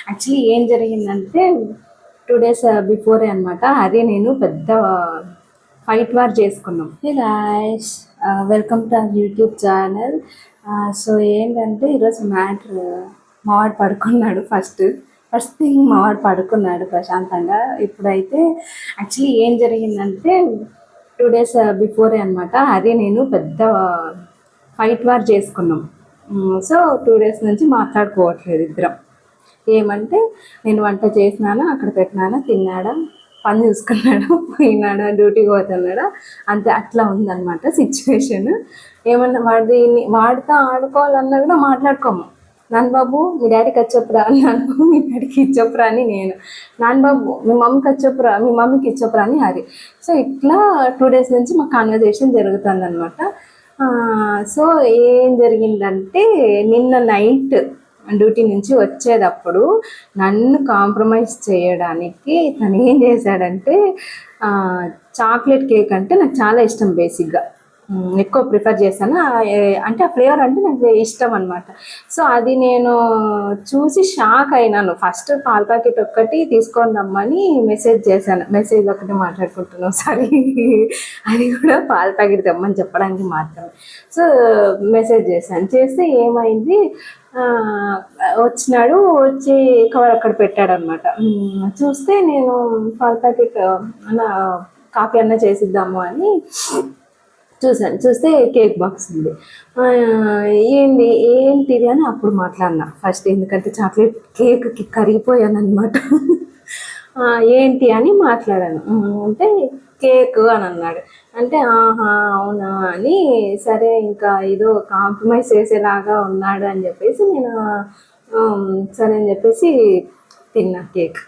Actually ఏం జరిగిందంటే 2 days before అనమాట. అదే నేను పెద్ద ఫైట్ వార్ చేసుకున్నాం. Hey guys, welcome to our YouTube channel. So ఏంటంటే ఈరోజు మ్యాటర్, మావాడు పడుకున్నాడు. ఫస్ట్ థింగ్ మావాడు పడుకున్నాడు ప్రశాంతంగా. ఇప్పుడైతే యాక్చువల్లీ ఏం జరిగిందంటే 2 days బిఫోరే అనమాట. అదే నేను పెద్ద ఫైట్ వార్ చేసుకున్నాం. సో 2 days నుంచి మాట్లాడుకోవట్లేదు ఇద్దరం. ఏమంటే నేను వంట చేసినానా, అక్కడ పెట్టినానా, తిన్నాడా, పని చూసుకున్నాడా, పోయినాడా, డ్యూటీకి పోతున్నాడా, అంతే. అట్లా ఉందన్నమాట సిచ్యువేషన్. ఏమన్నా వాడితో ఆడుకోవాలన్నా కూడా మాట్లాడుకోము. నాన్న బాబు మీ డాడీకి వచ్చొప్పురా, నాన్న బాబు మీ డాడీకి ఇచ్చొప్పురా అని నేను, నాన్న బాబు మీ మమ్మీకి వచ్చొప్పురా, మీ మమ్మీకి ఇచ్చొప్పురా అని హరి. సో ఇట్లా 2 days నుంచి మా కాన్వర్జేషన్ జరుగుతుంది అనమాట. సో ఏం జరిగిందంటే నిన్న నైట్ డ్యూటీ నుంచి వచ్చేటప్పుడు నన్ను కాంప్రమైజ్ చేయడానికి తను ఏం చేశాడంటే, చాక్లెట్ కేక్ అంటే నాకు చాలా ఇష్టం. బేసిక్గా ఎక్కువ ప్రిఫర్ చేస్తాను. అంటే ఆ ఫ్లేవర్ అంటే నాకు ఇష్టం అనమాట. సో అది నేను చూసి షాక్ అయినాను. ఫస్ట్ పాల ప్యాకెట్ ఒక్కటి తీసుకొని రమ్మని మెసేజ్ చేశాను. మెసేజ్ ఒకటి మాట్లాడుకుంటున్నాం, సారీ, అది కూడా పాల ప్యాకెట్ తెమ్మని చెప్పడానికి మాత్రమే. సో మెసేజ్ చేశాను. చేస్తే ఏమైంది, వచ్చినాడు, వచ్చి కవర్ అక్కడ పెట్టాడు అనమాట. చూస్తే నేను పాల ప్యాకెట్ అన్న కాఫీ అన్న చేసిద్దాము అని చూశాను. చూస్తే కేక్ బాక్స్ ఉంది. ఏంటిది అని అప్పుడు మాట్లాడినా ఫస్ట్, ఎందుకంటే చాక్లెట్ కేక్కి కరిగిపోయాను అనమాట. ఏంటి అని మాట్లాడాను. అంటే కేక్ అని అన్నాడు. అంటే ఆహా అవునా అని, సరే ఇంకా ఏదో కాంప్రమైజ్ చేసేలాగా ఉన్నాడు అని చెప్పేసి నేను సరే అని చెప్పేసి తిన్నా కేక్.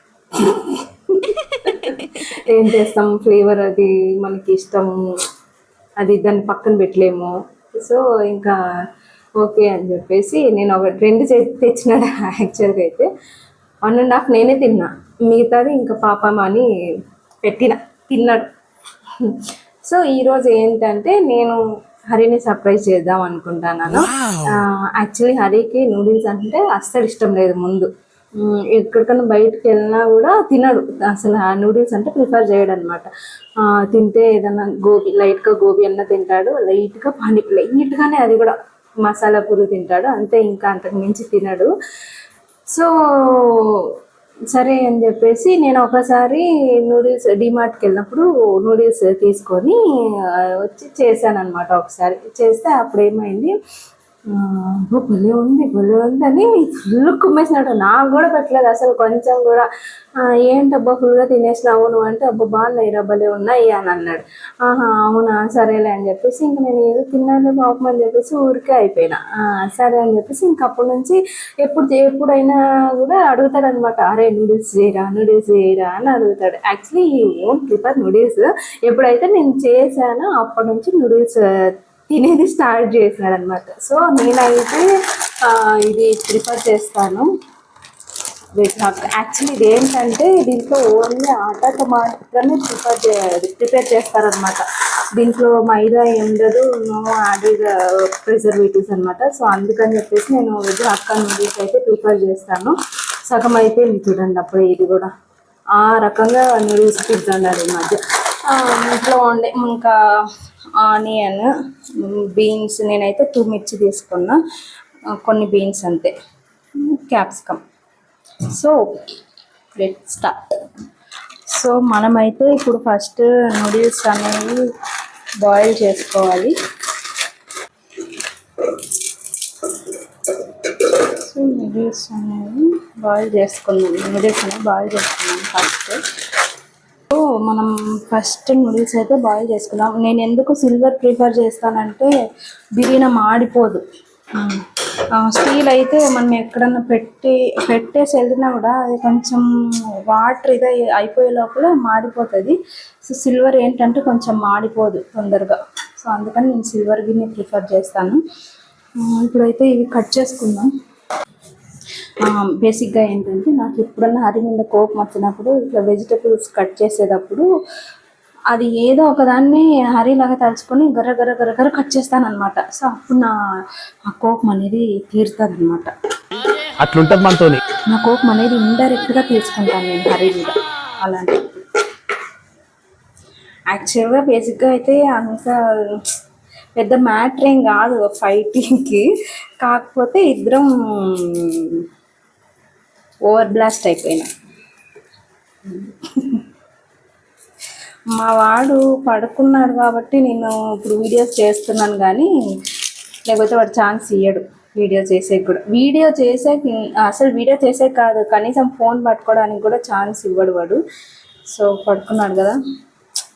ఏం చేస్తాం, ఫ్లేవర్ అది మనకి ఇష్టం, అది దాన్ని పక్కన పెట్టలేము. సో ఇంకా ఓకే అని చెప్పేసి నేను ఒక 2 తెచ్చినాడు. యాక్చువల్గా అయితే 1.5 నేనే తిన్నా, మిగతాది ఇంకా పాపం అని తిన్నాడు. సో ఈరోజు ఏంటంటే నేను హరిని సర్ప్రైజ్ చేద్దాం అనుకుంటున్నాను. యాక్చువల్లీ హరికి నూడిల్స్ అంటే అస్సలు ఇష్టం లేదు. ముందు ఎక్కడికన్నా బయటకు వెళ్ళినా కూడా తినడు అసలు. ఆ నూడిల్స్ అంటే ప్రిఫర్ చేయడు అనమాట. తింటే ఏదన్నా లైట్గా గోబీ అన్న తింటాడు, లైట్గా లైట్గానే, అది కూడా మసాలా పూరి తింటాడు, అంతే. ఇంకా అంతకు మించి తినడు. సో సరే అని చెప్పేసి నేను ఒకసారి నూడిల్స్ డిమార్ట్కి వెళ్ళినప్పుడు నూడిల్స్ తీసుకొని వచ్చి చేశాను అనమాట. ఒకసారి చేస్తే అప్పుడు ఏమైంది, భలే ఉంది అని ఫుల్ కుమ్మేసినాడు. నాకు కూడా పెట్టలేదు అసలు కొంచెం కూడా. ఏంటబ్బా ఫుల్గా తినేసినావు నువ్వు అంటే, అబ్బా బాగున్నాయిరా, భలే ఉన్నాయి అని అన్నాడు. ఆహా అవునా సరేలే అని చెప్పేసి ఇంక నేను ఏదో తిన్నాను పాపం అని చెప్పేసి ఊరికే అయిపోయినా. సరే అని చెప్పేసి ఇంక అప్పటి నుంచి ఎప్పుడైనా కూడా అడుగుతాడు అనమాట, అరే నూడిల్స్ చేయరా అని అడుగుతాడు. యాక్చువల్లీ ఈ ఓన్ ప్రిఫర్ నూడిల్స్. ఎప్పుడైతే నేను చేశానో అప్పటి నుంచి నూడిల్స్ తినేది స్టార్ట్ చేసినాడు అనమాట. సో నేనైతే ఇది ప్రిఫర్ చేస్తాను. యాక్చువల్లీ ఇది ఏంటంటే దీంట్లో ఓన్లీ ఆటాతో మాత్రమే ప్రిపేర్ చేస్తారనమాట. దీంట్లో మైదా ఉండదు, నో యాడెడ్ ప్రిజర్వేటివ్స్ అనమాట. సో అందుకని చెప్పేసి నేను వెజ్ హక్కా నూడిల్స్ అయితే ప్రిఫర్ చేస్తాను. సగం అయిపోయింది చూడండి అప్పుడు. ఇది కూడా ఆ రకంగా నూడిల్స్ తింటున్నారు ఈ మధ్య. ఇంట్లో ఉండే ఇంకా ఆనియన్, బీన్స్, నేనైతే 2 మిర్చి తీసుకున్నా, కొన్ని బీన్స్ అంతే, capsicum. So let start. So మనమైతే ఇప్పుడు ఫస్ట్ నూడిల్స్ అనేవి బాయిల్ చేసుకోవాలి. సో నూడిల్స్ అనేవి బాయిల్ చేసుకున్నాం ఫస్ట్. సో మనం ఫస్ట్ నూడిల్స్ అయితే బాయిల్ చేసుకున్నాం. నేను ఎందుకు సిల్వర్ ప్రిఫర్ చేస్తానంటే బిర్యానీ మాడిపోదు. స్టీల్ అయితే మనం ఎక్కడన్నా పెట్టేసి వెళ్ళినా కూడా అది కొంచెం వాటర్ ఇదే అయిపోయే లోపల మాడిపోతుంది. సో సిల్వర్ ఏంటంటే కొంచెం మాడిపోదు తొందరగా. సో అందుకని నేను సిల్వర్ గిన్నె ప్రిఫర్ చేస్తాను. ఇప్పుడైతే ఇవి కట్ చేసుకుందాం. బేసిక్గా ఏంటంటే నాకు ఎప్పుడన్నా హరి మీద కోపం వచ్చినప్పుడు ఇట్లా వెజిటబుల్స్ కట్ చేసేటప్పుడు అది ఏదో ఒకదాన్ని హరిలాగా తలుచుకొని గర్ర కట్ చేస్తాను అనమాట. సో అప్పుడు నా ఆ కోపం అనేది తీరుతుంది అనమాట. అట్లుంటది మనతోని. నా కోపం అనేది ఇండైరెక్ట్గా తీసుకుంటాను నేను హరి మీద. అలాంటి యాక్చువల్గా బేసిక్గా అయితే అంత పెద్ద మ్యాటర్ ఏం కాదు ఫైటింగ్కి, కాకపోతే ఇద్దరం ఓవర్ బ్లాస్ట్ అయిపోయినా. మా వాడు పడుకున్నాడు కాబట్టి నేను ఇప్పుడు వీడియోస్ చేస్తున్నాను, కానీ లేకపోతే వాడు ఛాన్స్ ఇయ్యడు వీడియో చేసేకి కూడా. అసలు వీడియో చేసే కాదు, కనీసం ఫోన్ పట్టుకోవడానికి కూడా ఛాన్స్ ఇవ్వడు వాడు. సో పడుకున్నాడు కదా,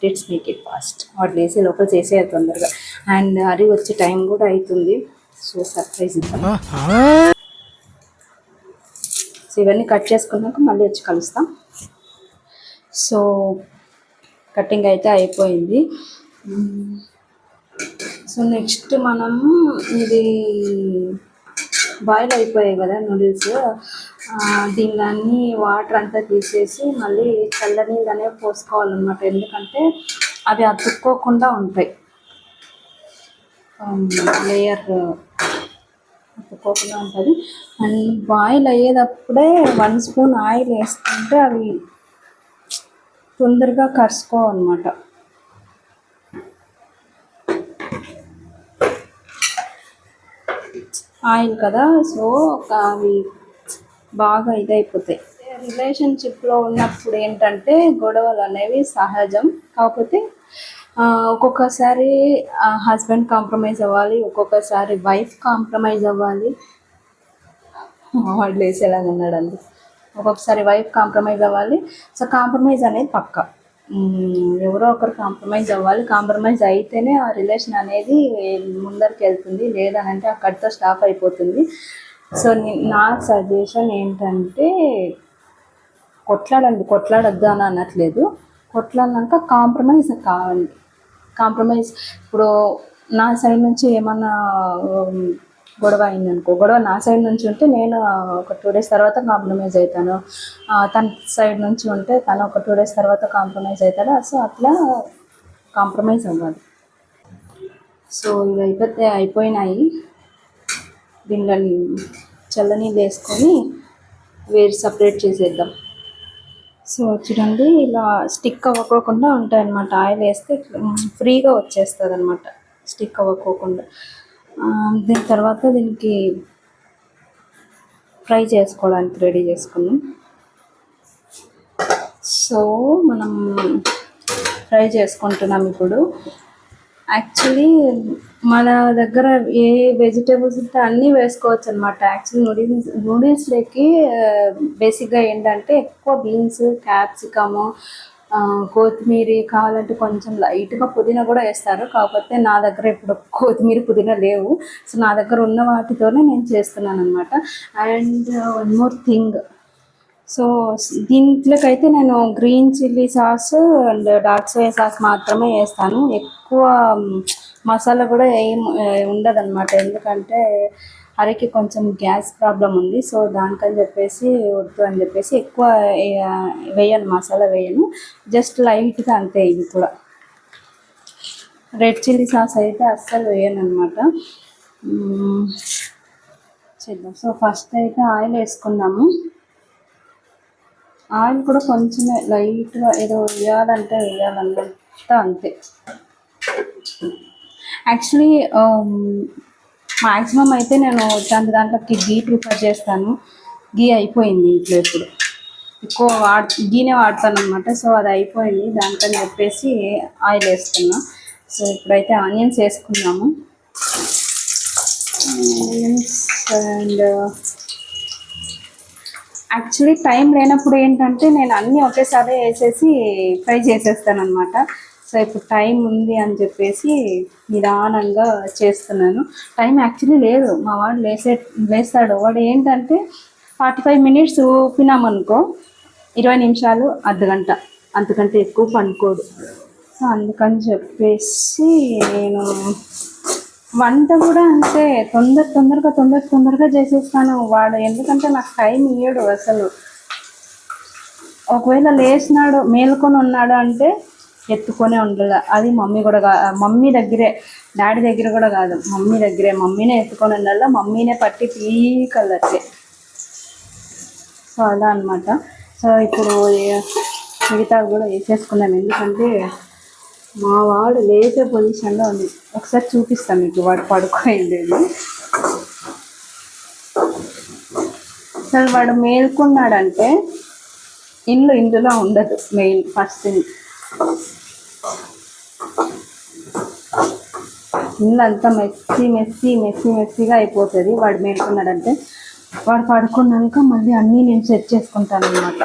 లెట్స్ మేక్ ఇట్ ఫాస్ట్. వాడు లేసే లోపల చేసేది తొందరగా. అండ్ హరి వచ్చే టైం కూడా అవుతుంది, సో సర్ప్రైజ్ ఇద్దాం. సో ఇవన్నీ కట్ చేసుకున్నాక మళ్ళీ వచ్చి కలుస్తాం. సో కటింగ్ అయితే అయిపోయింది. సో నెక్స్ట్ మనం ఇది బాయిల్ అయిపోయాయి కదా నూడిల్స్, దీన్ని వాటర్ అంతా తీసేసి మళ్ళీ చల్ల నీళ్ళు అనేవి పోసుకోవాలన్నమాట. ఎందుకంటే అవి అతుక్కోకుండా ఉంటాయి, లేయర్ అతుక్కోకుండా ఉంటుంది. అండ్ బాయిల్ అయ్యేటప్పుడే 1 స్పూన్ ఆయిల్ వేసుకుంటే అవి తొందరగా కరుసుకోవాలన్నమాట. ఆయిల్ కదా, సో అవి బాగా ఇదైపోతాయి. రిలేషన్షిప్లో ఉన్నప్పుడు ఏంటంటే గొడవలు అనేవి సహజం, కాకపోతే ఒక్కొక్కసారి హస్బెండ్ కాంప్రమైజ్ అవ్వాలి, ఒక్కొక్కసారి వైఫ్ కాంప్రమైజ్ అవ్వాలి. వాడు లేసేలాగా ఉన్నాడండి. ఒక్కొక్కసారి వైఫ్ కాంప్రమైజ్ అవ్వాలి. సో కాంప్రమైజ్ అనేది పక్క, ఎవరో ఒకరు కాంప్రమైజ్ అవ్వాలి. కాంప్రమైజ్ అయితేనే ఆ రిలేషన్ అనేది ముందరికి వెళ్తుంది, లేదనంటే అక్కడితో స్టాప్ అయిపోతుంది. సో నా సజెషన్ ఏంటంటే కొట్లాడొద్దు అని అనట్లేదు, కొట్లాడినాక కాంప్రమైజ్ కావండి. కాంప్రమైజ్ ఇప్పుడు నా సైడ్ నుంచి ఏమన్నా గొడవ అయిందనుకో, గొడవ నా సైడ్ నుంచి ఉంటే నేను ఒక 2 days తర్వాత కాంప్రమైజ్ అవుతాను, తన సైడ్ నుంచి ఉంటే తను ఒక 2 days తర్వాత కాంప్రమైజ్ అవుతాడు. సో అట్లా కాంప్రమైజ్ అవ్వాలి. సో ఇవి అయిపోయినాయి. దీనిలో చల్లనీళ్ళు వేసుకొని వేరు సపరేట్ చేసేద్దాం. సో చూడండి, ఇలా స్టిక్ అవ్వకోకుండా ఉంటాయన్నమాట. ఆయిల్ వేస్తే ఫ్రీగా వచ్చేస్తుంది అనమాట, స్టిక్ అవ్వకోకుండా. దీని తర్వాత దీనికి ఫ్రై చేసుకోవడానికి రెడీ చేసుకున్నాం. సో మనం ఫ్రై చేసుకుంటున్నాం ఇప్పుడు. యాక్చువల్లీ మన దగ్గర ఏ వెజిటేబుల్స్ ఉంటే అన్నీ వేసుకోవచ్చు అనమాట. యాక్చువల్లీ నూడిల్స్లోకి బేసిక్గా ఏంటంటే ఎక్కువ బీన్స్, క్యాప్సికము, కొత్తిమీర, కావాలంటే కొంచెం లైట్గా పుదీనా కూడా వేస్తారు. కాకపోతే నా దగ్గర ఇప్పుడు కొత్తిమీర, పుదీనా లేవు. సో నా దగ్గర ఉన్న వాటితోనే నేను చేస్తున్నాను అనమాట. And one more thing, so దీంట్లోకైతే నేను green chilli sauce and dark soya sauce మాత్రమే వేస్తాను. ఎక్కువ మసాలా కూడా ఏం ఉండదన్నమాట, ఎందుకంటే హరికి కొంచెం గ్యాస్ ప్రాబ్లం ఉంది. సో దానికని చెప్పేసి వద్దు అని చెప్పేసి ఎక్కువ వేయను, మసాలా వేయను, జస్ట్ లైట్గా అంతే. ఇది కూడా రెడ్ చిల్లీ సాస్ అయితే అస్సలు వేయను అనమాట. చేద్దాం. సో ఫస్ట్ అయితే ఆయిల్ వేసుకుందాము. ఆయిల్ కూడా కొంచెమే లైట్గా, ఏదో వేయాలంటే వేయాలన్నంత అంతే. యాక్చువల్లీ మ్యాక్సిమం అయితే నేను దాంట్లోకి గీ ప్రిఫర్ చేస్తాను. గీ అయిపోయింది ఇంట్లో, ఇప్పుడు ఎక్కువ గీనే వాడతాను అనమాట. సో అది అయిపోయింది, దానికని చెప్పేసి ఆయిల్ వేస్తున్నా. సో ఇప్పుడైతే ఆనియన్స్ వేసుకున్నాము. ఆనియన్స్ అండ్ యాక్చువల్లీ టైం లేనప్పుడు ఏంటంటే నేను అన్నీ ఒకేసారి వేసేసి ఫ్రై చేసేస్తాను అనమాట. సో ఇప్పుడు టైం ఉంది అని చెప్పేసి నిదానంగా చేస్తున్నాను. టైం యాక్చువల్లీ లేదు, మా వాడు లేస్తాడు. వాడు ఏంటంటే 45 minutes ఊపినామనుకో, 20 నిమిషాలు, అర్ధగంట, అంతకంటే ఎక్కువ పనుకోడు. సో అందుకని చెప్పేసి నేను వంట కూడా అంతే తొందరగా చేసేస్తాను. వాడు ఎందుకంటే నాకు టైం ఇయ్యడు అసలు. ఒకవేళ లేచినాడు, మేలుకొని ఉన్నాడు అంటే ఎత్తుకొనే ఉండాలి. అది మమ్మీ దగ్గరే, డాడీ దగ్గర కూడా కాదు, మమ్మీ దగ్గరే. మమ్మీనే ఎత్తుకొని ఉండాలి, మమ్మీనే పట్టి పీకలట్లే. సో అలా అనమాట. సో ఇప్పుడు మిగతా కూడా వేసేసుకున్నాను, ఎందుకంటే మా వాడు లేచే పొజిషన్లో ఉంది. ఒకసారి చూపిస్తాను మీకు వాడు పడుకోలేదు. అసలు వాడు మేల్కున్నాడంటే ఇందులో ఉండదు. మెయిన్ ఫస్ట్ థింగ్, ఇల్లు అంతా మెస్సీగా అయిపోతుంది వాడు మేల్కున్నాడంటే. వాడు పడుకున్నాక మళ్ళీ అన్నీ నేను సెట్ చేసుకుంటాను అనమాట.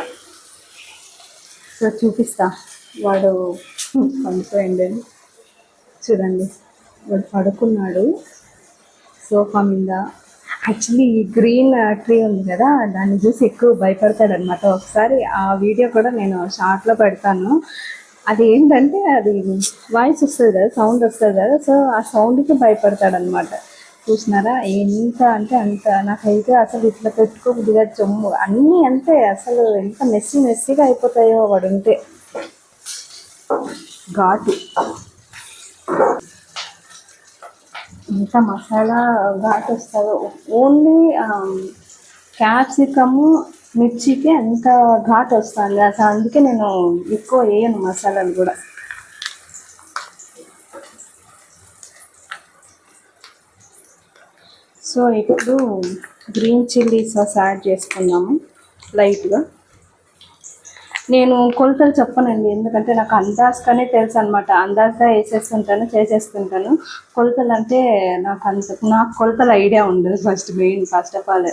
సో చూపిస్తా, వాడు పడిపోయిండేది చూడండి. వాడు పడుకున్నాడు సోఫా మీద. యాక్చువల్లీ ఈ గ్రీన్ ట్రీ ఉంది కదా, దాన్ని చూసి ఎక్కువ భయపడతాడు అనమాట. ఒకసారి ఆ వీడియో కూడా నేను షార్ట్లో పెడతాను. అది ఏంటంటే అది వాయిస్ వస్తుంది కదా, సౌండ్ వస్తుంది కదా, సో ఆ సౌండ్కి భయపడతాడు అనమాట. చూసినారా ఎంత అంటే అంత. నాకైతే అసలు ఇట్లా పెట్టుకోబుద్దిగా జమ్ము అన్నీ అంతే, అసలు ఎంత మెస్సీగా అయిపోతాయో వాడు ఉంటే. ఘాటు ఎంత మసాలా ఘాటు వస్తుందో. ఓన్లీ క్యాప్సికము మిర్చికి అంత ఘాటు వస్తుంది అసలు. అందుకే నేను ఎక్కువ వేయను మసాలాలు కూడా. సో ఇప్పుడు గ్రీన్ చిల్లీ సాస్ యాడ్ చేసుకున్నాము లైట్గా. నేను కొలతలు చెప్పనండి, ఎందుకంటే నాకు అందాజగానే తెలుసు అనమాట. అందాజగా వేసేస్తుంటాను, చేసేస్తుంటాను. కొలతలు అంటే నాకు కొలతలు ఐడియా ఉండదు. ఫస్ట్ ఆఫ్ ఆల్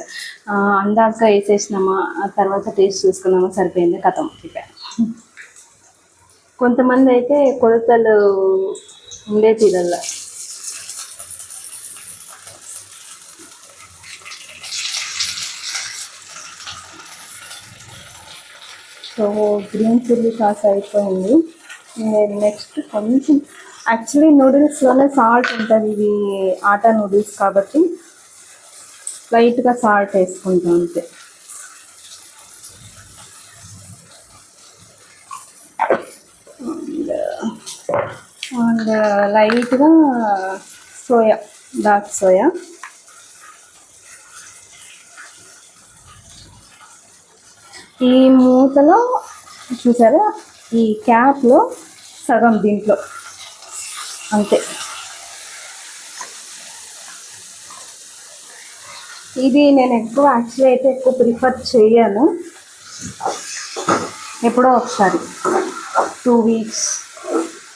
అందాజగా వేసేసినామా, ఆ తర్వాత టేస్ట్ చూసుకున్నామా, సరిపోయింది, కథం అయిపోయా. కొంతమంది అయితే కొలతలు ఉండే తీరల్లా. సో గ్రీన్ చిల్లీ సాస్ అయిపోయింది. నేను నెక్స్ట్ కొంచెం, యాక్చువల్లీ నూడిల్స్లోనే సాల్ట్ ఉంటుంది, ఇవి ఆటా నూడిల్స్ కాబట్టి లైట్గా సాల్ట్ వేసుకుంటాం అంతే. అండ్ లైట్గా సోయా, డార్క్ సోయా. ఈ మూతలో చూసారా, ఈ క్యాప్లో సగం దీంట్లో అంతే. ఇది నేను యాక్చువల్లీ అయితే ఎక్కువ ప్రిఫర్ చేయను. ఎప్పుడో ఒకసారి 2 weeks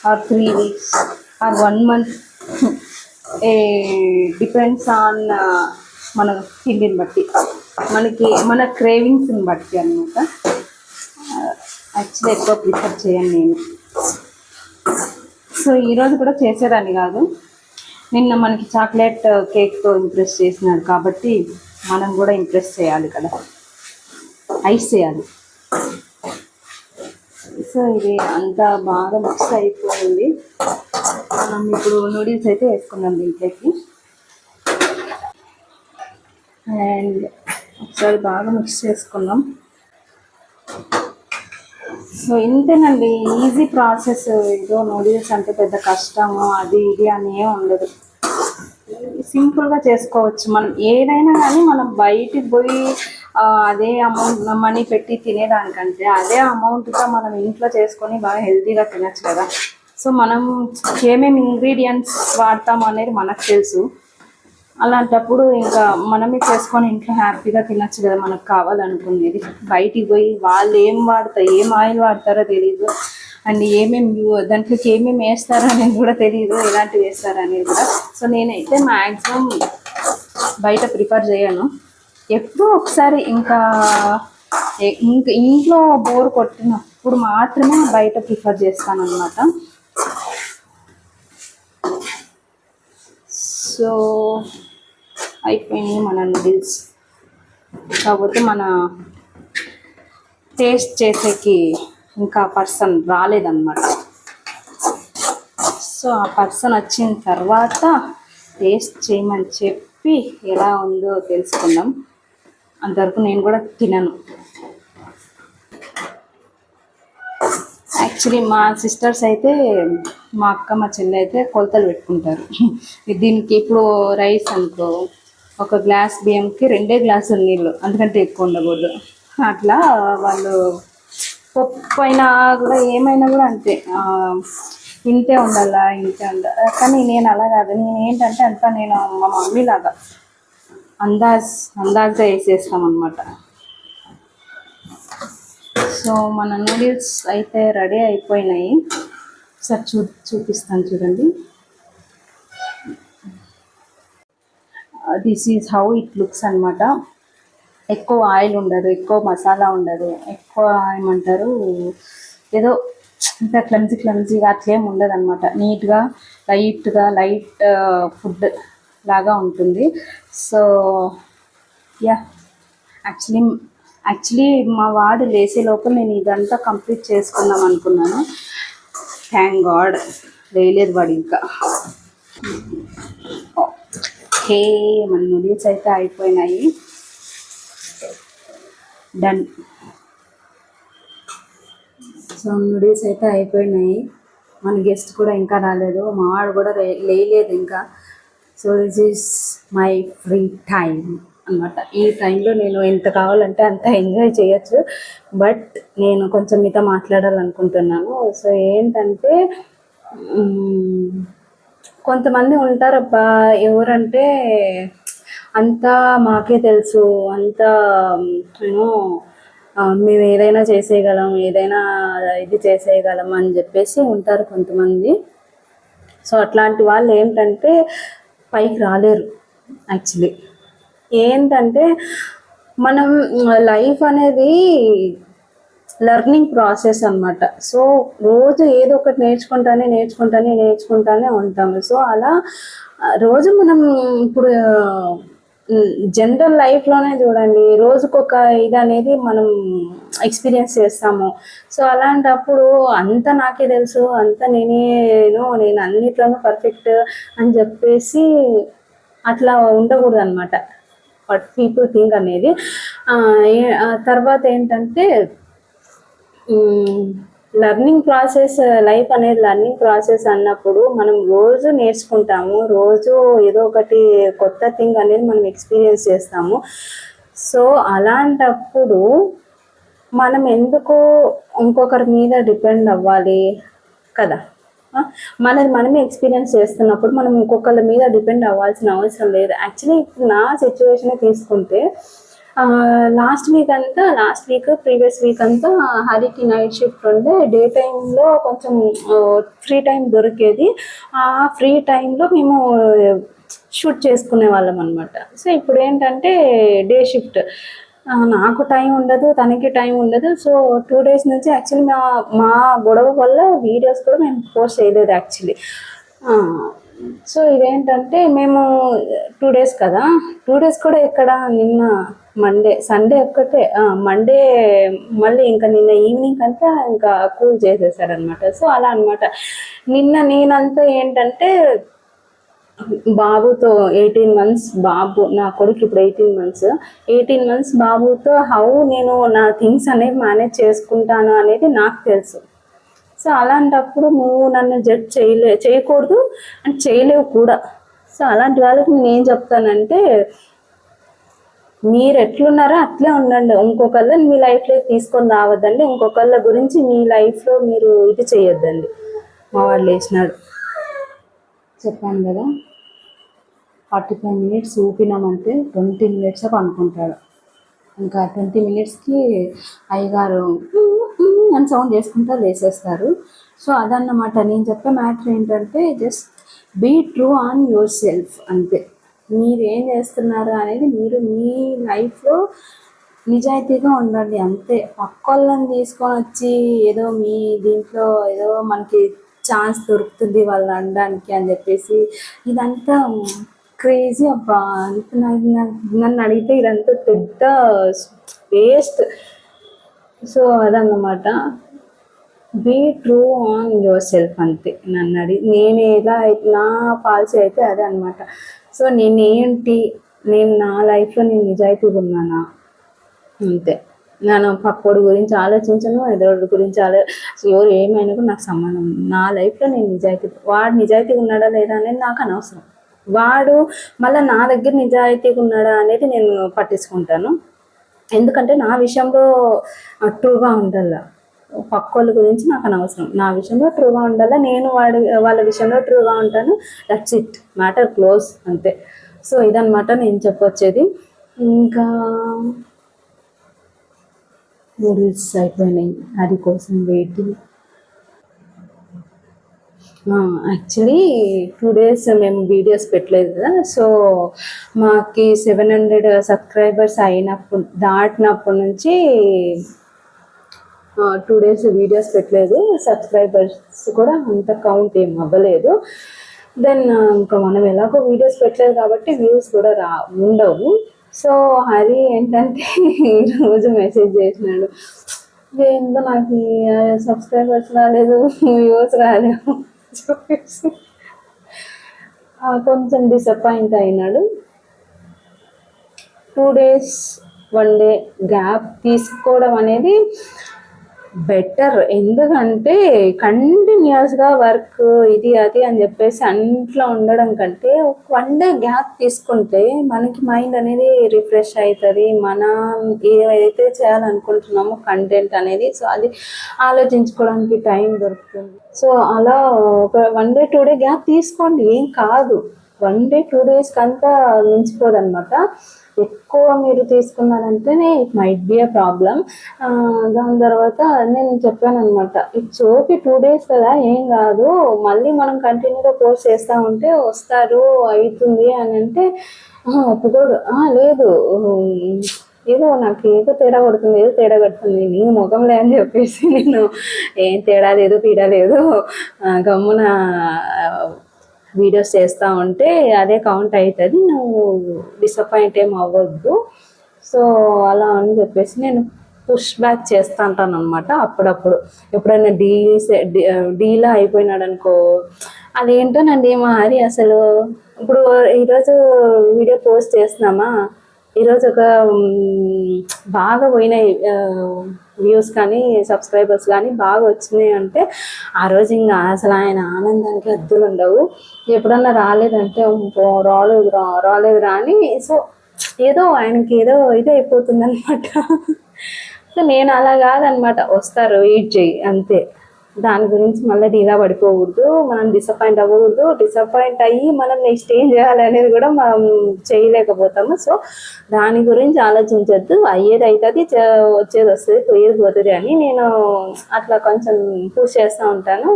or 3 weeks or 1 month, depends on మన తిండిని బట్టి, మన క్రేవింగ్స్ని బట్టి అనమాట. యాక్చువల్లీ ఎక్కువ ప్రిఫర్ చేయను నేను. సో ఈరోజు కూడా చేసేదాన్ని కాదు. నిన్న మనకి చాక్లెట్ కేక్తో ఇంప్రెస్ చేసినాడు కాబట్టి మనం కూడా ఇంప్రెస్ చేయాలి కదా, ఐస్ చేయాలి. సో ఇది అంతా బాగా మిక్స్ అయిపోయింది. మనం ఇప్పుడు నూడిల్స్ అయితే వేసుకున్నాం దీంట్లోకి. అండ్ ఒకసారి బాగా మిక్స్ చేసుకున్నాం. సో ఇంతేనండి, ఈజీ ప్రాసెస్. ఏదో నూడిల్స్ అంటే పెద్ద కష్టము అది ఇది అని ఏం ఉండదు, సింపుల్గా చేసుకోవచ్చు. మనం ఏదైనా కానీ మనం బయటికి పోయి అదే అమౌంట్ మనీ పెట్టి తినేదానికంటే అదే అమౌంట్గా మనం ఇంట్లో చేసుకొని బాగా హెల్తీగా తినచ్చు కదా. సో మనం ఏమేమి ఇంగ్రీడియంట్స్ వాడతాము అనేది మనకు తెలుసు. అలాంటప్పుడు ఇంకా మనమే చేసుకొని ఇంట్లో హ్యాపీగా తినచ్చు కదా, మనకు కావాలనుకునేది. బయటికి పోయి వాళ్ళు ఏం ఆయిల్ వాడతారో తెలీదు, అండ్ దాంట్లోకి ఏమేమి వేస్తారో అనేది కూడా తెలియదు, ఎలాంటివి వేస్తారో అనేది కూడా. సో నేనైతే మ్యాక్సిమం బయట ప్రిఫర్ చేయను. ఎప్పుడూ ఒకసారి ఇంకా ఇంట్లో బోర్ కొట్టినప్పుడు మాత్రమే బయట ప్రిఫర్ చేస్తాను అన్నమాట. సో అయిపోయినాయి మన నూడిల్స్. కాకపోతే మన టేస్ట్ చేసేకి ఇంకా పర్సన్ రాలేదన్నమాట. సో ఆ పర్సన్ వచ్చిన తర్వాత టేస్ట్ చేయమని చెప్పి ఎలా ఉందో తెలుసుకుందాం. అంతవరకు నేను కూడా తినను. యాక్చువల్లీ మా సిస్టర్స్ అయితే, మా అక్క మా చెల్లి అయితే కొలతలు పెట్టుకుంటారు. దీనికి ఇప్పుడు రైస్ అనుకో, 1 గ్లాస్ బియ్యంకి 2 గ్లాసులు నీళ్ళు, అందుకంటే ఎక్కువ ఉండకూడదు. అట్లా వాళ్ళు పప్పు అయినా కూడా ఏమైనా కూడా అంతే, ఇంతే ఉండాలా ఇంతే ఉండాలి. కానీ నేను అలా కాదు, నేను ఏంటంటే అంతా నేను మా మమ్మీ లాగా అందాజ వేసేస్తాం అనమాట. సో మన నూడిల్స్ అయితే రెడీ అయిపోయినాయి. సార్ చూపిస్తాను చూడండి. This is how it looks అనమాట. ఎక్కువ ఆయిల్ ఉండదు, ఎక్కువ మసాలా ఉండదు, ఎక్కువ ఏమంటారు ఏదో ఇంత క్లమ్జీగా అట్లేం ఉండదు అనమాట. నీట్గా లైట్ ఫుడ్ లాగా ఉంటుంది. సో యా, యాక్చువల్లీ మా వాడు లేసే లోపల నేను ఇదంతా కంప్లీట్ చేసుకుందాం అనుకున్నాను. థ్యాంక్ గాడ్ లేయలేదు వాడు ఇంకా. ఓకే, మన నూడిల్స్ అయితే అయిపోయినాయి. డన్. సో నూడిల్స్ అయితే అయిపోయినాయి. మన గెస్ట్ కూడా ఇంకా రాలేదు, మా వాడు కూడా లేయలేదు ఇంకా. So this is my free time అనమాట. ఈ టైంలో నేను ఎంత కావాలంటే అంత ఎంజాయ్ చేయొచ్చు. బట్ నేను కొంచెం మీతో మాట్లాడాలనుకుంటున్నాను. సో ఏంటంటే కొంతమంది ఉంటారబ్బా, ఎవరంటే అంతా మాకే తెలుసు, అంతా యూనో మేము ఏదైనా చేసేయగలం, ఏదైనా ఇది చేసేయగలం అని చెప్పేసి ఉంటారు కొంతమంది. సో అట్లాంటి వాళ్ళు ఏంటంటే పైకి రాలేరు. యాక్చువల్లీ ఏంటంటే మనం లైఫ్ అనేది లెర్నింగ్ ప్రాసెస్ అనమాట. సో రోజు ఏదో ఒకటి నేర్చుకుంటానే ఉంటాము. సో అలా రోజు మనం ఇప్పుడు జనరల్ లైఫ్లోనే చూడండి, రోజుకొక ఇది అనేది మనం ఎక్స్పీరియన్స్ చేస్తాము. సో అలాంటప్పుడు అంత నాకే తెలుసు, అంత నేను అన్నిట్లోనూ పర్ఫెక్ట్ అని చెప్పేసి అట్లా ఉండకూడదు అనమాట. బట్ పీపుల్ థింక్ అనేది. తర్వాత ఏంటంటే లెర్నింగ్ ప్రాసెస్, లైఫ్ అనేది లెర్నింగ్ ప్రాసెస్ అన్నప్పుడు మనం రోజు నేర్చుకుంటాము, రోజు ఏదో ఒకటి కొత్త థింగ్ అనేది మనం ఎక్స్పీరియన్స్ చేస్తాము. సో అలాంటప్పుడు మనం ఎందుకు ఇంకొకరి మీద డిపెండ్ అవ్వాలి కదా. మనది మనమే ఎక్స్పీరియన్స్ చేస్తున్నప్పుడు మనం ఇంకొకరి మీద డిపెండ్ అవ్వాల్సిన అవసరం లేదు. యాక్చువల్లీ ఇప్పుడు నా సిచ్యువేషన్ తీసుకుంటే లాస్ట్ వీక్ ప్రీవియస్ వీక్ అంతా హరికి నైట్ షిఫ్ట్ ఉండే. డే టైంలో కొంచెం ఫ్రీ టైం దొరికేది. ఆ ఫ్రీ టైంలో మేము షూట్ చేసుకునే వాళ్ళం అనమాట. సో ఇప్పుడు ఏంటంటే డే షిఫ్ట్, నాకు టైం ఉండదు, తనకి టైం ఉండదు. సో 2 days నుంచి యాక్చువల్లీ మా గొడవ వల్ల వీడియోస్ కూడా మేము పోస్ట్ చేయలేదు యాక్చువల్లీ. సో ఇదేంటంటే మేము 2 days కదా, 2 days కూడా ఎక్కడ, నిన్న సండే ఒక్కటే, మండే మళ్ళీ ఇంకా నిన్న ఈవినింగ్ అంతా ఇంకా కూల్ చేసేసారనమాట. సో అలా అనమాట. నిన్న నేనంతా ఏంటంటే బాబుతో 18 months బాబు, నా కొడుకు ఇప్పుడు 18 months బాబుతో నేను నా థింగ్స్ అనేవి మేనేజ్ చేసుకుంటాను అనేది నాకు తెలుసు. సో అలాంటప్పుడు నువ్వు నన్ను జడ్జ్ చేయకూడదు అండ్ చేయలేవు కూడా. సో అలాంటి వాళ్ళకి నేను చెప్తానంటే, మీరు ఎట్లున్నారో అట్లే ఉండండి. ఇంకొకళ్ళని మీ లైఫ్లోకి తీసుకొని రావద్దండి, ఇంకొకళ్ళ గురించి మీ లైఫ్లో మీరు ఇది చేయొద్దండి. మా వాడు లేచినాడు, చెప్పాను కదా 45 minutes ఊపినామంటే 20 minutes అనుకుంటాడు. ఇంకా 20 minutesకి అయ్యగారు అని సౌండ్ చేసుకుంటా లేసేస్తారు. సో అదన్నమాట నేను చెప్పే మ్యాటర్ ఏంటంటే, just be true on yourself అంతే. మీరు ఏం చేస్తున్నారు అనేది మీరు మీ లైఫ్లో నిజాయితీగా ఉండండి అంతే. పక్కోళ్ళని తీసుకొని వచ్చి ఏదో మీ దీంట్లో ఏదో మనకి ఛాన్స్ దొరుకుతుంది వాళ్ళు అనడానికి అని చెప్పేసి ఇదంతా క్రేజీ అబ్బా. నన్ను అడిగితే ఇదంతా పెద్ద వేస్ట్. సో అదన్నమాట, be true on yourself అంతే. నన్ను నేను ఎలా అయితే నా పాలసీ అయితే అదే అనమాట. సో నేను నా లైఫ్లో నేను నిజాయితీగా ఉన్నానా అంతే. నేను పక్కోడి గురించి ఆలోచించను, ఎదుటి గురించి ఎవరు ఏమైనా కూడా నాకు సంబంధం. నా లైఫ్లో నేను వాడు నిజాయితీగా ఉన్నాడా లేదా అనేది నాకు అనవసరం. వాడు మళ్ళీ నా దగ్గర నిజాయితీగా ఉన్నాడా అనేది నేను పట్టించుకుంటాను. ఎందుకంటే నా విషయంలో ట్రూగా ఉండాల, పక్కోళ్ళ గురించి నాకు అనవసరం, నా విషయంలో ట్రూగా ఉండాలా, నేను వాళ్ళ విషయంలో ట్రూగా ఉంటాను, దట్స్ ఇట్, మ్యాటర్ క్లోజ్ అంతే. సో ఇదనమాట నేను చెప్పొచ్చేది. ఇంకా నూడిల్స్ అయిపోయినాయి, అది కోసం వెయిటింగ్. యాక్చువల్లీ 2 days మేము వీడియోస్ పెట్టలేదు కదా, సో మాకు 700 సబ్స్క్రైబర్స్ దాటినప్పటి నుంచి 2 days వీడియోస్ పెట్టలేదు. సబ్స్క్రైబర్స్ కూడా అంత కౌంట్ ఏం అవ్వలేదు. దెన్ ఇంకా మనం ఎలాగో వీడియోస్ పెట్టలేదు కాబట్టి వ్యూస్ కూడా ఉండవు. సో హరి ఏంటంటే ఈరోజు మెసేజ్ చేసినాడు, ఏందో నాకు సబ్స్క్రైబర్స్ రాలేదు, వ్యూస్ రాలేదు చెప్పేసి కొంచెం డిసప్పాయింట్ అయినాడు. 2 days 1 day గ్యాప్ తీసుకోవడం అనేది బెటర్. ఎందుకంటే కంటిన్యూస్గా వర్క్ ఇది అది అని చెప్పేసి అంట్లో ఉండడం కంటే 1 day గ్యాప్ తీసుకుంటే మనకి మైండ్ అనేది రిఫ్రెష్ అవుతుంది, మనం ఏవైతే చేయాలనుకుంటున్నామో కంటెంట్ అనేది, సో అది ఆలోచించుకోవడానికి టైం దొరుకుతుంది. సో అలా ఒక 1 day 2 day గ్యాప్ తీసుకోండి, ఏం కాదు. 1 day 2 days అంతా మించిపోదన్నమాట. ఎక్కువ మీరు తీసుకున్నారంటేనే it might be a problem. దాని తర్వాత నేను చెప్పాను అనమాట, ఇట్స్ ఓకే 2 days కదా ఏం కాదు, మళ్ళీ మనం కంటిన్యూగా పోస్ట్ చేస్తూ ఉంటే వస్తారు అవుతుంది అని అంటే ఒప్పుకోడు. లేదు ఏదో నాకు ఏదో తేడా కొడుతుంది నీ ముఖంలే అని చెప్పేసి నేను ఏం తేడా లేదు పీడా లేదు గమ్మున వీడియోస్ చేస్తూ ఉంటే అదే కౌంట్ అవుతుంది, నువ్వు డిసప్పాయింట్ ఏం అవ్వద్దు. సో అలా అని చెప్పేసి నేను పుష్ బ్యాక్ చేస్తూ ఉంటాను అనమాట. అప్పుడప్పుడు ఎప్పుడైనా డీలా అయిపోయినాడు అనుకో, అదేంటోనండి మరి అసలు ఇప్పుడు ఈరోజు వీడియో పోస్ట్ చేస్తున్నామా, ఈరోజు ఒక బాగా పోయినాయి వ్యూస్ కానీ సబ్స్క్రైబర్స్ కానీ బాగా వచ్చినాయి అంటే ఆ రోజు ఇంకా అసలు ఆయన ఆనందానికి హద్దులు ఉండవు. ఎప్పుడన్నా రాలేదంటే రాలేదు రాని, సో ఏదో ఆయనకి ఏదో ఇది అయిపోతుంది అనమాట. సో నేను అలా కాదనమాట, వస్తారు వెయిట్ చేయి అంతే. దాని గురించి మళ్ళీ డీలా పడిపోకూడదు, మనం డిసప్పాయింట్ అవ్వకూడదు. డిసప్పాయింట్ అయ్యి మనం నెక్స్ట్ ఏం చేయాలి అనేది కూడా మనం చేయలేకపోతాము. సో దాని గురించి ఆలోచించద్దు, అయ్యేది అవుతుంది, వచ్చేది వస్తుంది, పోయేది పోతుంది అని నేను అట్లా కొంచెం పుష్ చేస్తూ ఉంటాను.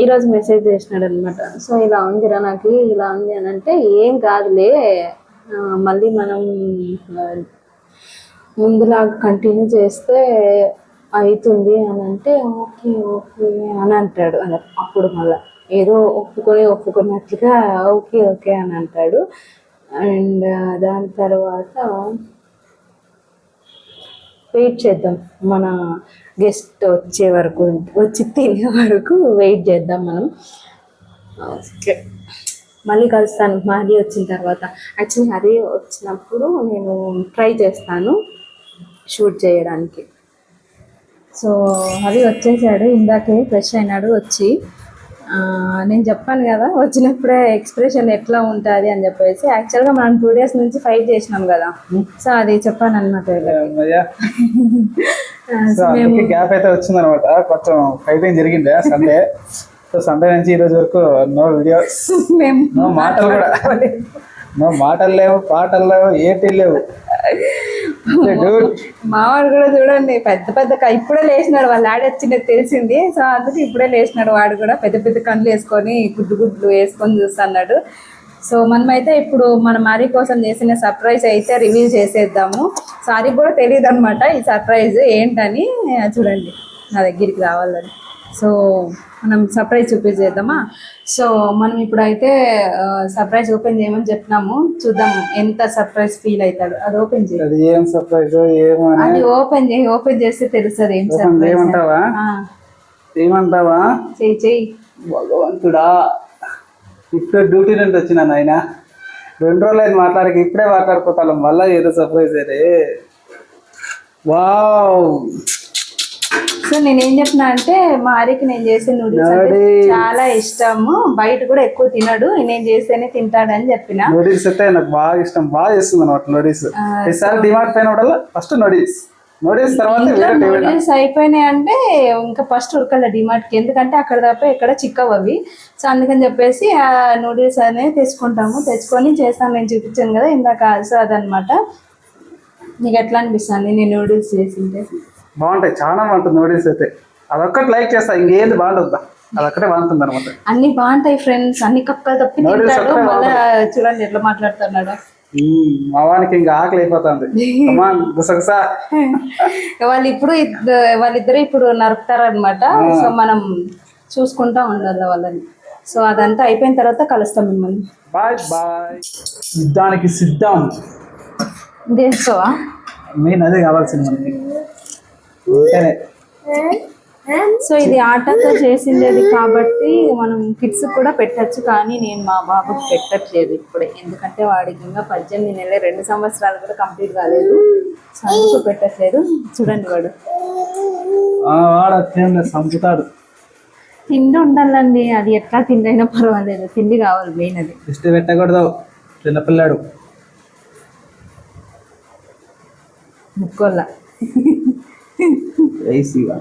ఈరోజు మెసేజ్ చేసినాడు అనమాట, సో ఇలా ఉందిరా నాకు, ఇలా ఉంది అని అంటే ఏం కాదులే, మళ్ళీ మనం ముందులాగా కంటిన్యూ చేస్తే అవుతుంది అని అంటే ఓకే ఓకే అని అంటాడు. అప్పుడు మళ్ళీ ఏదో ఒప్పుకున్నట్లుగా ఓకే ఓకే అని అంటాడు. అండ్ దాని తర్వాత వెయిట్ చేద్దాం, మన గెస్ట్ వచ్చే వరకు, వచ్చి తినే వరకు వెయిట్ చేద్దాం మనం. ఓకే మళ్ళీ కలుస్తాను హరి వచ్చిన తర్వాత. యాక్చువల్లీ హరి వచ్చినప్పుడు నేను ట్రై చేస్తాను షూట్ చేయడానికి. సో హరి వచ్చేసాడు, ఇందాకే ఫ్రెష్ అయినాడు వచ్చి. నేను చెప్పాను కదా వచ్చినప్పుడే ఎక్స్ప్రెషన్ ఎట్లా ఉంటుంది అని చెప్పేసి. యాక్చువల్గా మనం 2 days నుంచి ఫైట్ చేసినాం కదా, సో అది చెప్పాను అనమాట. గ్యాప్ అయితే వచ్చింది అనమాట, కొంచెం ఫైటింగ్ జరిగింది సండే. సో సండే నుంచి ఈ రోజు వరకు నో వీడియోస్, నో మాటలు కూడా, నో మాటలు లేవు, పాటలు లేవు, ఏటీ లేవు. మావాడు కూడా చూడండి పెద్ద ఇప్పుడే లేచినాడు, వాళ్ళ డాడీ వచ్చింది తెలిసింది, సో అందుకు ఇప్పుడే లేచినాడు. వాడు కూడా పెద్ద కళ్ళు వేసుకొని గుడ్లు వేసుకొని చూస్తున్నాడు. సో మనమైతే ఇప్పుడు మన మారీ కోసం చేసిన సర్ప్రైజ్ అయితే రివీల్ చేసేద్దాము. సారీ కూడా తెలియదు అనమాట ఈ సర్ప్రైజ్ ఏంటని. చూడండి నా దగ్గరికి రావాలని. సో మనం సర్ప్రైజ్ చూపించేద్దామా. సో మనం ఇప్పుడైతే సర్ప్రైజ్ ఓపెన్ చేయమని చెప్పినాము, చూద్దాం ఎంత సర్ప్రైజ్ ఫీల్ అవుతాడు. అది ఓపెన్ చేయి, అది ఓపెన్ చేస్తే తెలుస్తుంది ఏం సర్ప్రైజ్. ఏమంటావా చెయ్యి. భగవంతుడా, ఇప్పుడే డ్యూటీ నుండి వచ్చినా ఆయన 2 రోజులు అయితే మాట్లాడక ఇప్పుడే మాట్లాడుకోవాలి, మళ్ళీ ఏదో సర్ప్రైజ్ అయితే. వావ్, సో సో నేను ఏం చెప్పిన అంటే మా హరికి నేను చేసే నూడిల్స్ అంటే చాలా ఇష్టము, బయట కూడా ఎక్కువ తినడు, నేను చేస్తేనే తింటాడని చెప్పిన. నూడిల్స్ అయితే నాకు బాగా ఇష్టం, బాగా చేస్తుంది అనమాట నూడిల్స్. ఈసారి డిమార్ట్ పైన ఫస్ట్ నూడిల్స్, నూడిల్స్ తర్వాత నూడిల్స్ అయిపోయినాయి అంటే ఇంకా ఫస్ట్ ఉరకాల డిమార్ట్కి, ఎందుకంటే అక్కడ తప్ప ఎక్కడ చిక్కవు అవి. సో అందుకని చెప్పేసి ఆ నూడిల్స్ అనేది తెచ్చుకొని చేస్తాను. నేను చూపించాను కదా ఇందాక, సో అదనమాట. నీకు ఎట్లా అనిపిస్తుంది నేను నూడిల్స్ చేసింటే? బాగుంటాయి, చాలా బాగుంటుంది నూడిల్స్ అయితే. అదొక్కటి లైక్ చేస్తా, ఇంకేంది బాగుంటుందా, అదొక్కటే బాగుంటుంది అనమాట. అన్ని బాగుంటాయి ఫ్రెండ్స్, అన్ని కక్కలు తప్పి తింటాడు. మళ్ళీ చూడండి ఎట్లా మాట్లాడుతున్నాడు. మా వానికి ఇంకా ఆకలి అయిపోతుంది. గుసగుసా వాళ్ళిద్దరు ఇప్పుడు నరుకుతారనమాట. సో మనం చూసుకుంటా ఉండాలి వాళ్ళని. సో అదంతా అయిపోయిన తర్వాత కలుస్తాం మిమ్మల్ని. Bye bye. యుద్ధానికి సిద్ధం. దేనికోవా మెయిన్ అదే కావాల్సింది మనకి. సో ఇది ఆటతో చేసిండేది కాబట్టి మనం కిడ్స్ కూడా పెట్టచ్చు, కానీ నేను మా బాబుకి పెట్టట్లేదు ఇప్పుడే, ఎందుకంటే వాడికి ఇంకా 18 నెలలు, 2 సంవత్సరాలు కూడా కంప్లీట్ కాలేదు. సో అందుకు పెట్టట్లేదు. చూడండి వాడు సంపుతాడు. తిండి ఉండాలండి, అది ఎట్లా తిండి అయినా పర్వాలేదు, తిండి కావాలి మెయిన్. అది ఇష్ట పెట్టకూడదు, చిన్నపిల్లాడు ముక్కోళ్ళ రైసీగా.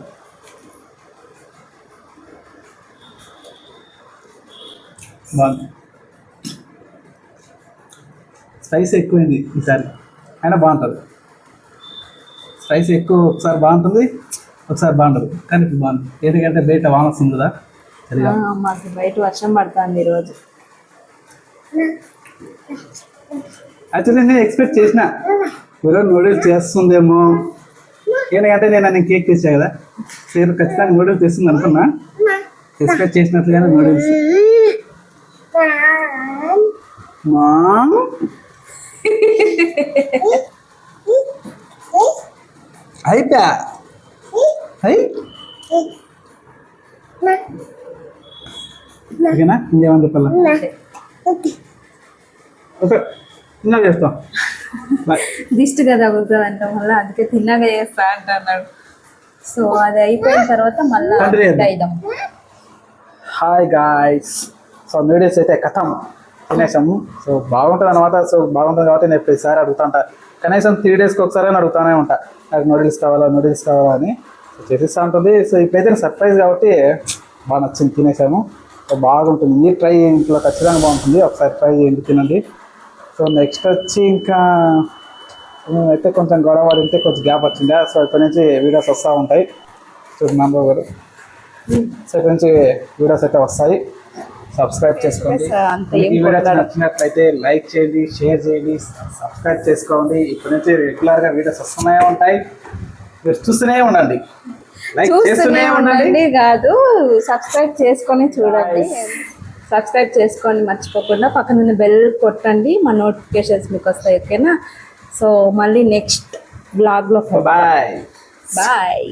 స్పైస్ ఎక్కువైంది ఈసారి, అయినా బాగుంటుంది. స్పైస్ ఎక్కువ ఒకసారి బాగుంటుంది, ఒకసారి బాగుంటుంది, కానీ ఇప్పుడు బాగుంటుంది. ఎందుకంటే బయట వాన వస్తుంది కదా. మాకు బయట వర్షం పడుతుంది ఈరోజు. యాక్చువల్లీ నేను ఎక్స్పెక్ట్ చేసిన ఈరోజు నూడిల్స్ చేస్తుందేమో, ఎందుకంటే నేను కేక్ తెచ్చా కదా, సేమ్ ఖచ్చితంగా నూడిల్స్ తెస్తుంది అనుకున్నా. ఎక్స్పెక్ట్ చేసినట్లుగానే నూడిల్స్. అయిపోయా ఓకేనా, ఇంకేమని చెప్పాలా? ఓకే, ఇంకా చేస్తాం. దిష్టి కదా అవుతుంది అంట, మళ్ళీ అందుకే తిన్నాగా చేస్తా అంటున్నాడు. సో అది అయిపోయిన తర్వాత మళ్ళీ అయిదాం. హాయ్ గాయ్స్, సో నూడిల్స్ అయితే కథం తినేసాము. సో బాగుంటుంది అనమాట. సో బాగుంటుంది కాబట్టి నేను ప్రతిసారి అడుగుతా, కనీసం 3 డేస్కి ఒకసారి అడుగుతానే ఉంటా, నాకు నూడిల్స్ కావాలా అని. సో చేసిస్తూ ఉంటుంది. సో ఇప్పుడైతే సర్ప్రైజ్ కాబట్టి బాగా నచ్చింది, తినేసాము. సో బాగుంటుంది, మీరు ట్రై ఇంట్లో ఖచ్చితంగా బాగుంటుంది, ఒకసారి ట్రై చేయండి, తినండి. సో నెక్స్ట్ వచ్చి ఇంకా అయితే కొంచెం గొడవ పడింటే కొంచెం గ్యాప్ వచ్చిందా. సో ఇక్కడి నుంచి వీడియోస్ వస్తూ ఉంటాయి, చూడండి గారు. సో ఇక్కడి నుంచి వీడియోస్ అయితే వస్తాయి, సబ్స్క్రైబ్ చేసుకోండి. ఈ వీడియో నచ్చినట్లయితే లైక్ చేయండి, షేర్ చేయండి, సబ్స్క్రైబ్ చేసుకోండి. ఇప్పటి నుంచి రెగ్యులర్గా వీడియోస్ వస్తూనే ఉంటాయి, మీరు చూస్తూనే ఉండండి, లైక్ చేస్తూనే ఉండండి. కాదు, సబ్స్క్రైబ్ చేసుకొని చూడండి, సబ్స్క్రైబ్ చేసుకోండి మర్చిపోకుండా. పక్కన బెల్ కొట్టండి, మా నోటిఫికేషన్స్ మీకు వస్తాయి. ఓకేనా? సో మళ్ళీ నెక్స్ట్ బ్లాగ్లో బాయ్.